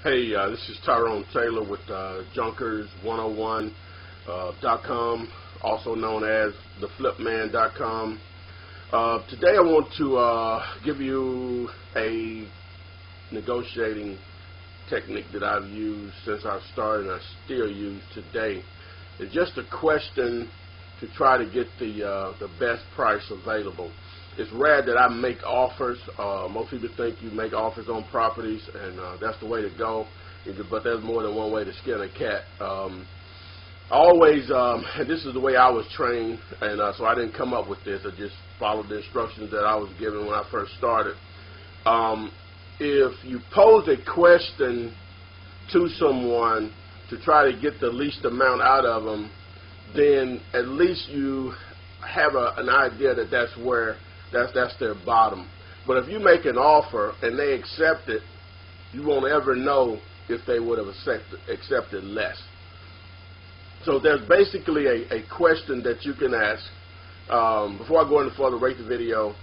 Hey, this is Tyrone Taylor with Junkers101.com, also known as theflipman.com. Today I want to give you a negotiating technique that I've used since I started and I still use today. It's just a question to try to get the best price available. It's rare that I make offers. Most people think you make offers on properties, and that's the way to go. But there's more than one way to skin a cat. And this is the way I was trained, and so I didn't come up with this. I just followed the instructions that I was given when I first started. If you pose a question to someone to try to get the least amount out of them, then at least you have an idea that that's their bottom. But if you make an offer and they accept it, you won't ever know if they would have accepted less. So there's basically a question that you can ask. Before I go any further, rate the video.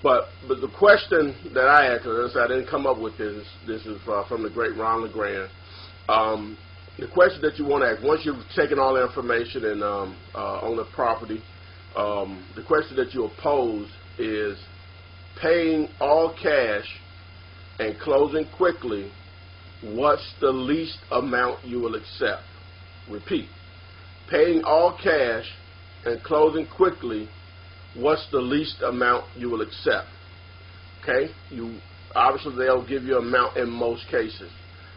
But the question that I asked, I didn't come up with this. This is from the great Ron LeGrand. The question that you want to ask, once you've taken all the information and on the property, the question that you'll pose is, paying all cash and closing quickly, what's the least amount you will accept? Repeat. Paying all cash and closing quickly, what's the least amount you will accept? Okay? Obviously they'll give you an amount in most cases.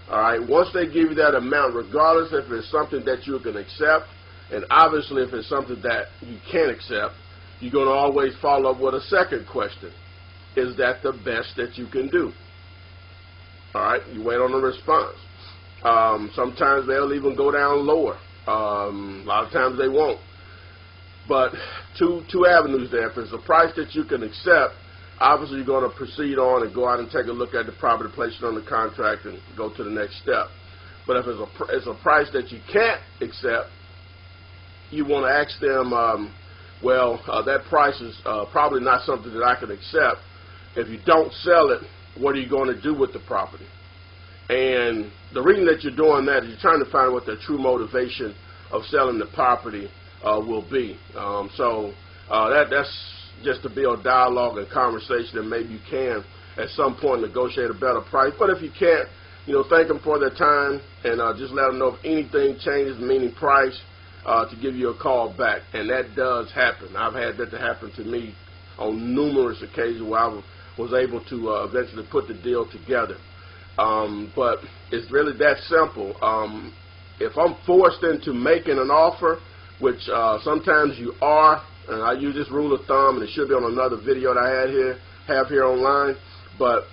All right? Once they give you that amount, regardless if it's something that you can accept, and obviously if it's something that you can't accept, you're going to always follow up with a second question. Is that the best that you can do? All right, you wait on the response. Sometimes they'll even go down lower. A lot of times they won't. But two avenues there. If it's a price that you can accept, obviously you're going to proceed on and go out and take a look at the property, place it on the contract, and go to the next step. But if it's a price that you can't accept, you want to ask them, that price is probably not something that I can accept. If you don't sell it, what are you going to do with the property? And the reason that you're doing that is you're trying to find what the true motivation of selling the property will be. That's just to build dialogue and conversation, and maybe you can at some point negotiate a better price. But if you can't, thank them for their time and just let them know if anything changes, meaning price, to give you a call back. And that does happen. I've had that to happen to me on numerous occasions where I was able to eventually put the deal together. But it's really that simple. If I'm forced into making an offer, which sometimes you are, and I use this rule of thumb, and it should be on another video that I have here online, but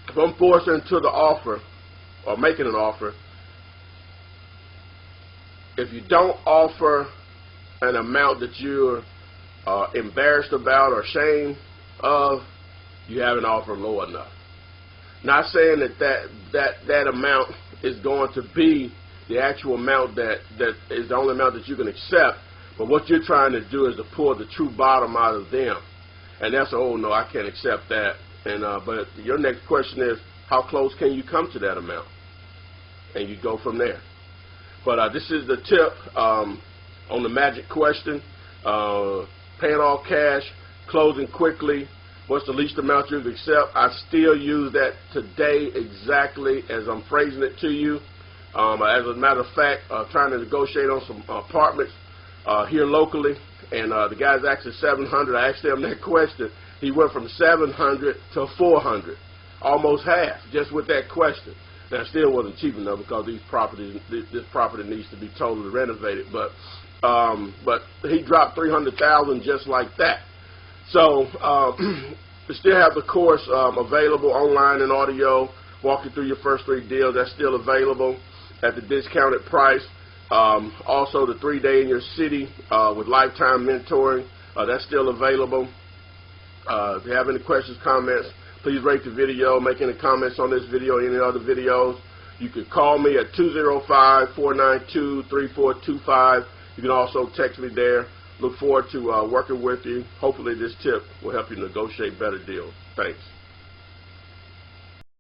if I'm forced into the offer or making an offer, if you don't offer an amount that you're embarrassed about or ashamed of, you haven't offered low enough. Not saying that amount is going to be the actual amount that is the only amount that you can accept, but what you're trying to do is to pull the true bottom out of them. And that's, oh no, I can't accept that. And but your next question is, how close can you come to that amount? And you go from there. But this is the tip on the magic question. Paying all cash, closing quickly, what's the least amount you can accept? I still use that today exactly as I'm phrasing it to you. As a matter of fact, trying to negotiate on some apartments here locally, and the guy's actually $700. I asked him that question. He went from $700 to $400, almost half, just with that question. Now, it still wasn't cheap enough because this property needs to be totally renovated. But he dropped $300,000 just like that. So we still have the course available online and audio. Walk you through your first 3 deals. That's still available at the discounted price. Also, the 3-day in your city with lifetime mentoring. That's still available. If you have any questions, comments, please rate the video, make any comments on this video or any other videos. You can call me at 205-492-3425. You can also text me there. Look forward to working with you. Hopefully this tip will help you negotiate better deals. Thanks.